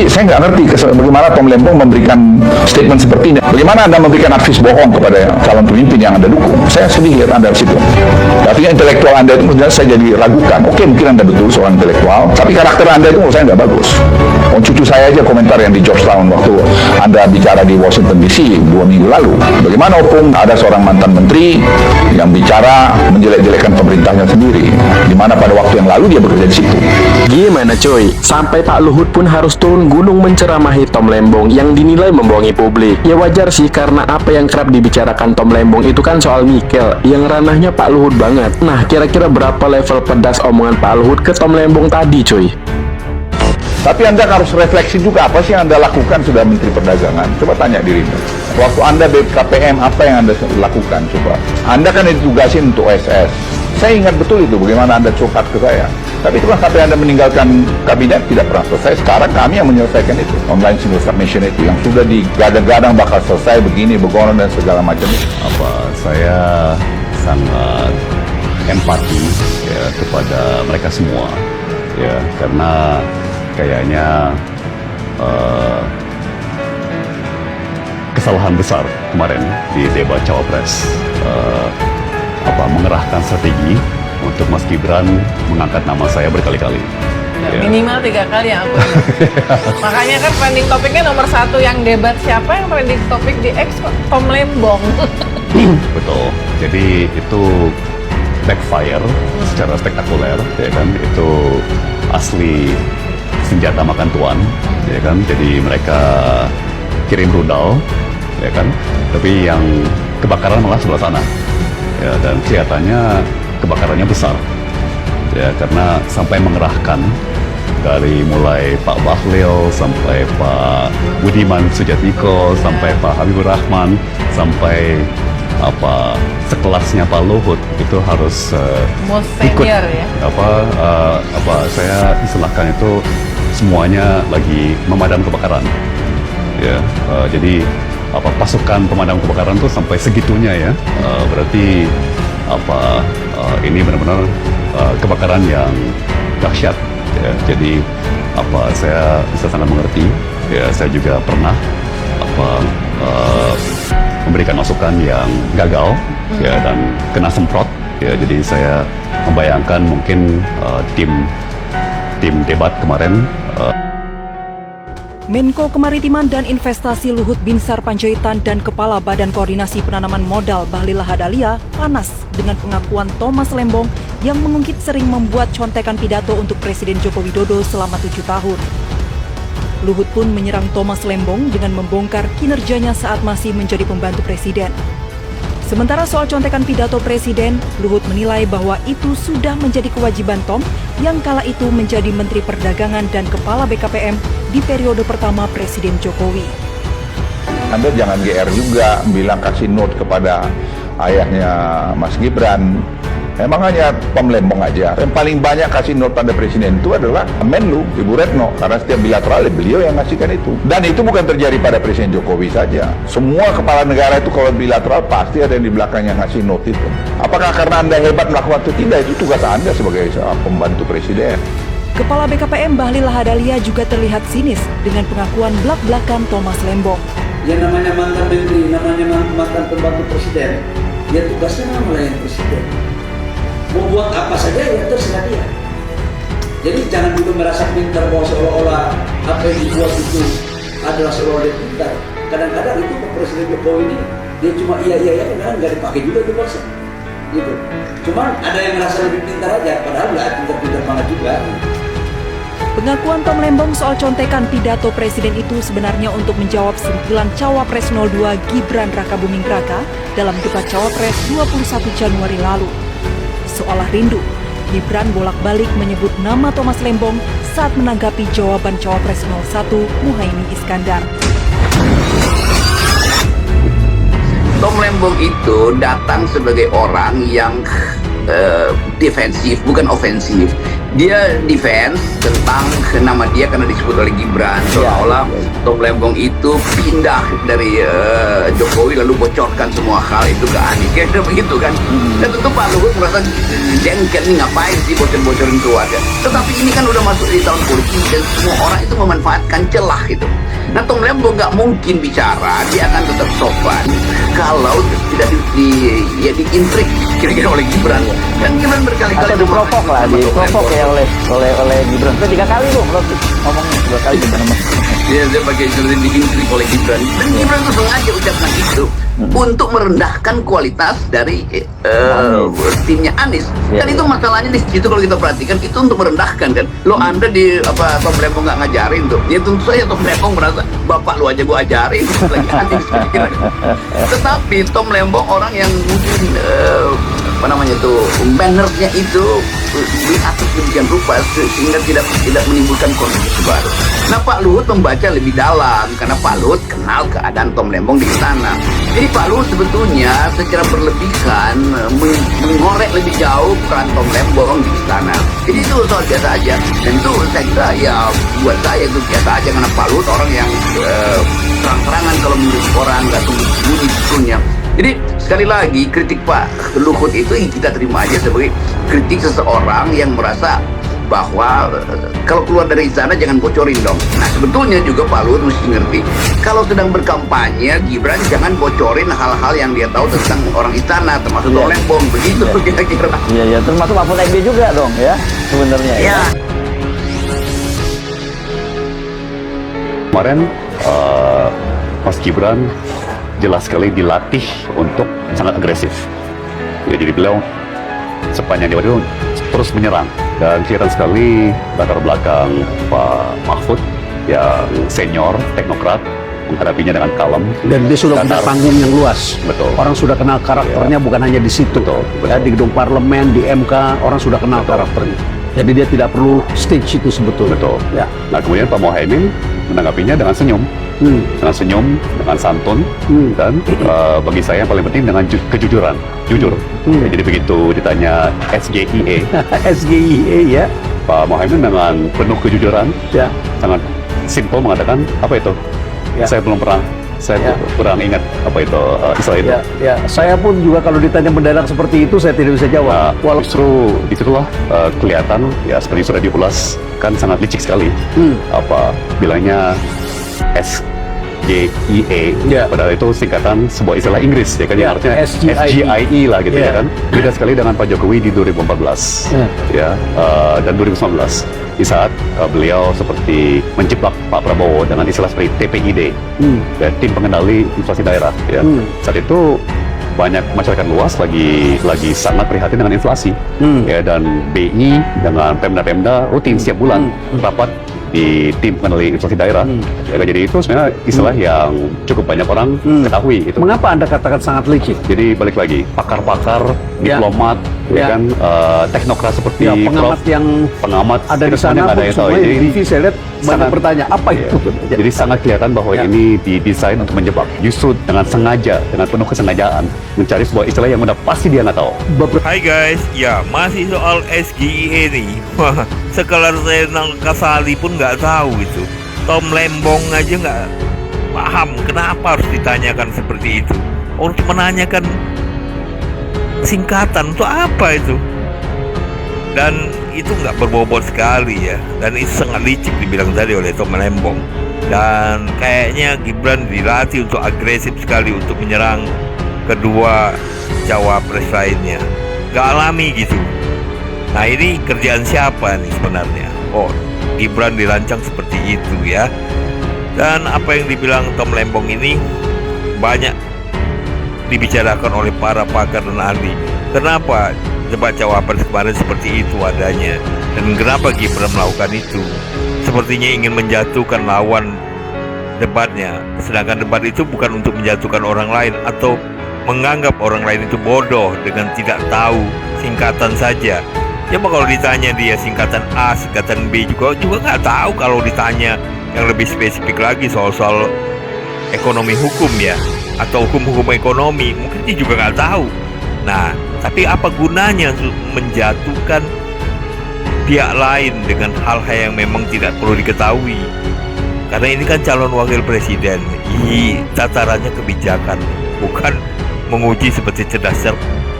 Jadi saya nggak ngerti bagaimana Tom Lembong memberikan statement seperti ini. Bagaimana Anda memberikan advis bohong kepada calon pemimpin yang Anda dukung? Saya sedih lihat Anda di situ. Artinya intelektual Anda itu kemudian saya jadi ragukan. Oke, mungkin Anda betul seorang intelektual, tapi karakter Anda itu menurut saya nggak bagus. Cucu saya aja komentar yang di Georgetown waktu Anda bicara di Washington DC 2 minggu lalu. Bagaimana opung ada seorang mantan menteri yang bicara menjelek-jelekan pemerintahnya sendiri, di mana pada waktu yang lalu dia bekerja di situ. Gimana cuy? Sampai Pak Luhut pun harus turun gunung menceramahi Tom Lembong yang dinilai membohongi publik. Ya wajar sih, karena apa yang kerap dibicarakan Tom Lembong itu kan soal nikel, yang ranahnya Pak Luhut banget. Nah, kira-kira berapa level pedas omongan Pak Luhut ke Tom Lembong tadi cuy? Tapi Anda harus refleksi juga apa sih yang Anda lakukan sudah Menteri Perdagangan. Coba tanya dirimu. Waktu Anda BKPM, apa yang Anda lakukan? Coba. Anda kan ditugasin untuk OSS. Saya ingat betul itu, bagaimana Anda curhat ke saya. Tapi itulah sampai Anda meninggalkan kabinet tidak pernah selesai. Sekarang kami yang menyelesaikan itu. Online single submission itu yang sudah digadang-gadang bakal selesai begini, begono dan segala macam itu. Saya sangat empati ya kepada mereka semua ya, karena kayaknya kesalahan besar kemarin di debat cawapres, mengerahkan strategi untuk Mas Gibran mengangkat nama saya berkali-kali. Ya. Minimal 3 kali ya aku. Makanya kan trending topiknya nomor 1 yang debat siapa, yang trending topik di X Tom Lembong. Betul. Jadi itu backfire secara spektakuler, ya kan? Itu asli senjata makan tuan, ya kan? Jadi mereka kirim rudal, ya kan? Tapi yang kebakaran malah sebelah sana, ya, dan kelihatannya kebakarannya besar, ya, karena sampai mengerahkan dari mulai Pak Bahlil sampai Pak Budiman Sujatmiko sampai Pak Habibur Rahman sampai sekelasnya Pak Luhut itu harus ikut ya? Saya istilahkan itu semuanya lagi memadam kebakaran ya. Jadi pasukan pemadam kebakaran tuh sampai segitunya ya. Berarti ini benar-benar kebakaran yang dahsyat ya. Jadi saya bisa sangat mengerti ya. Saya juga pernah memberikan masukan yang gagal ya dan kena semprot ya. Jadi saya membayangkan mungkin tim debat kemarin. Menko Kemaritiman dan Investasi Luhut Binsar Panjaitan dan Kepala Badan Koordinasi Penanaman Modal Bahlil Lahadalia panas dengan pengakuan Thomas Lembong yang mengungkit sering membuat contekan pidato untuk Presiden Joko Widodo selama 7 tahun. Luhut pun menyerang Thomas Lembong dengan membongkar kinerjanya saat masih menjadi pembantu presiden. Sementara soal contekan pidato presiden, Luhut menilai bahwa itu sudah menjadi kewajiban Tom yang kala itu menjadi Menteri Perdagangan dan Kepala BKPM di periode pertama Presiden Jokowi. Anda jangan GR juga bilang kasih note kepada ayahnya Mas Gibran. Emang hanya Tom Lembong aja. Yang paling banyak kasih note pada presiden itu adalah Menlu, Ibu Retno. Karena setiap bilateral beliau yang ngasihkan itu. Dan itu bukan terjadi pada Presiden Jokowi saja. Semua kepala negara itu kalau bilateral pasti ada yang di belakangnya ngasih note itu. Apakah karena Anda hebat melakukan itu? Tidak, itu tugas Anda sebagai pembantu presiden. Kepala BKPM Bahlil Lahadalia juga terlihat sinis dengan pengakuan belak-belakan Thomas Lembong. Yang namanya mantan menteri, namanya mantan pembantu presiden, dia tugasnya melayani presiden. Mau buat apa saja ya terserah dia. Jadi jangan juga merasa pintar bahwa seolah-olah apa yang dibuat itu adalah seolah dia pintar. Kadang-kadang itu Presiden Jokowi ini dia cuma iya kadang nggak dipakai juga itu bahasa. Gitu. Cuman ada yang merasa lebih pintar aja, padahal nggak pintar-pintar banget juga. Pengakuan Tom Lembong soal contekan pidato presiden itu sebenarnya untuk menjawab sentilan Cawapres 02 Gibran Rakabuming Raka dalam debat Cawapres 21 Januari lalu. Seolah rindu, Gibran bolak-balik menyebut nama Thomas Lembong saat menanggapi jawaban Cawapres 01 Muhaimin Iskandar. Tom Lembong itu datang sebagai orang yang defensif, bukan ofensif. dia defense tentang nama dia karena disebut oleh Gibran, seolah-olah Tom Lembong itu pindah dari Jokowi lalu bocorkan semua hal itu ke Anies, kayak begitu kan. Dan tentu Pak Luhut merasa jengkel nih, ngapain sih bocor-bocorin keluarga. Tetapi ini kan udah masuk di tahun politik dan semua orang itu memanfaatkan celah itu. Nah, Tom Lembong nggak mungkin bicara, dia akan tetap sopan kalau tidak diintrik kira-kira oleh Gibran. Dan Gibran berkali-kali atau diprovok lah, diprovok ya oleh Gibran. Itu 3 kali loh ngomongnya, 2 kali dia pakai istilah diintrik oleh Gibran. Dan Gibran tuh sengaja ucapkan itu untuk merendahkan kualitas dari timnya Anies. Dan itu masalahnya di situ kalau kita perhatikan, itu untuk merendahkan kan. Lo Anda di Tom Lembong nggak ngajarin tuh. Ya tentu saja Tom Lembong merasa bapak lu aja gua ajarin lagi Anies. Tetapi Tom Lembong orang yang mungkin bannernya itu diatur demikian rupa sehingga tidak menimbulkan konflik baru. Nah, Pak Luhut membaca lebih dalam karena Pak Luhut kenal keadaan Tom Lembong di istana. Jadi Pak Luhut sebetulnya secara berlebihan mengorek lebih jauh peran Tom Lembong di istana. Jadi itu soal biasa aja. Dan itu saya kira ya buat saya itu biasa aja karena Pak Luhut orang yang terang-terangan kalau menurut orang, nggak sembunyi sebetulnya. Jadi sekali lagi kritik Pak Luhut itu kita terima aja sebagai kritik seseorang yang merasa bahwa kalau keluar dari istana jangan bocorin dong. Nah, sebetulnya juga Pak Luhut mesti ngerti kalau sedang berkampanye Gibran jangan bocorin hal-hal yang dia tahu tentang orang istana, termasuk Tom Lembong, begitu kira-kira. Iya, termasuk Mahfud MD juga dong ya sebenarnya. Ya. Kemarin Mas Gibran jelas sekali dilatih untuk sangat agresif. Ya, jadi beliau sepanjang dia itu terus menyerang dan kelihatan sekali latar belakang Pak Mahfud yang senior teknokrat menghadapinya dengan kalem. Dan dia sudah punya panggung yang luas. Betul. Orang sudah kenal karakternya, bukan hanya di situ. Betul. Ya, di gedung parlemen, di MK, orang sudah kenal karakternya. Jadi dia tidak perlu stage itu sebetulnya. Betul. Ya. Nah, kemudian Pak Muhaimin menanggapinya dengan senyum. Dengan senyum, dengan santun, dan bagi saya yang paling penting dengan kejujuran, jujur. Ya, jadi begitu ditanya SGIE, SGIE ya, Pak Muhaimin dengan penuh kejujuran, ya, sangat simpel mengatakan apa itu? Ya. Saya belum pernah, saya kurang ingat apa itu istilah itu. Ya, saya pun juga kalau ditanya mendadak seperti itu saya tidak bisa jawab. Nah, justru disitulah kelihatan ya seperti sudah diulas kan sangat licik sekali. Apa bilangnya SGIE, padahal itu singkatan sebuah istilah Inggris ya kan, yang artinya SGIE lah gitu ya kan. Beda sekali dengan Pak Jokowi di 2014 dan 2019 di saat beliau seperti menjiplak Pak Prabowo dengan istilah seperti TPID, ya, tim pengendali inflasi daerah ya. Saat itu banyak masyarakat luas lagi sangat prihatin dengan inflasi ya, dan BI dengan Pemda rutin setiap bulan rapat di tim pengendali inflasi daerah. Ya, jadi itu sebenarnya istilah yang cukup banyak orang ketahui. Itu. Mengapa Anda katakan sangat licik? Jadi balik lagi, pakar-pakar, diplomat, ya kan, teknokrat seperti pengamat ada di sana pun semua di TV saya lihat banyak bertanya apa itu. Jadi sangat kelihatan bahwa ini didesain untuk menjebak. Justru dengan sengaja, dengan penuh kesengajaan mencari sebuah istilah yang udah pasti dia nggak tahu. Hai guys, ya masih soal SGIE nih. Wah, sekelar saya Kasali pun nggak tahu itu. Tom Lembong aja nggak paham kenapa harus ditanyakan seperti itu. Harus menanyakan singkatan itu apa itu. Dan itu nggak berbobot sekali ya. Dan itu sangat licik dibilang tadi oleh Tom Lembong. Dan kayaknya Gibran dilatih untuk agresif sekali untuk menyerang kedua cawapres lainnya. Nggak alami gitu. Nah, ini kerjaan siapa nih sebenarnya? Oh, Gibran dirancang seperti itu ya. Dan apa yang dibilang Tom Lembong ini banyak dibicarakan oleh para pakar dan ahli. Kenapa debat cawapres kemarin seperti itu adanya? Dan kenapa Gibran melakukan itu? Sepertinya ingin menjatuhkan lawan debatnya. Sedangkan debat itu bukan untuk menjatuhkan orang lain atau menganggap orang lain itu bodoh dengan tidak tahu singkatan saja. Coba kalau ditanya dia singkatan A, singkatan B juga nggak tahu. Kalau ditanya yang lebih spesifik lagi soal ekonomi hukum ya, atau hukum-hukum ekonomi, mungkin dia juga nggak tahu. Nah, tapi apa gunanya menjatuhkan pihak lain dengan hal-hal yang memang tidak perlu diketahui. Karena ini kan calon wakil presiden, tatarannya kebijakan, bukan menguji seperti cerdas cermat.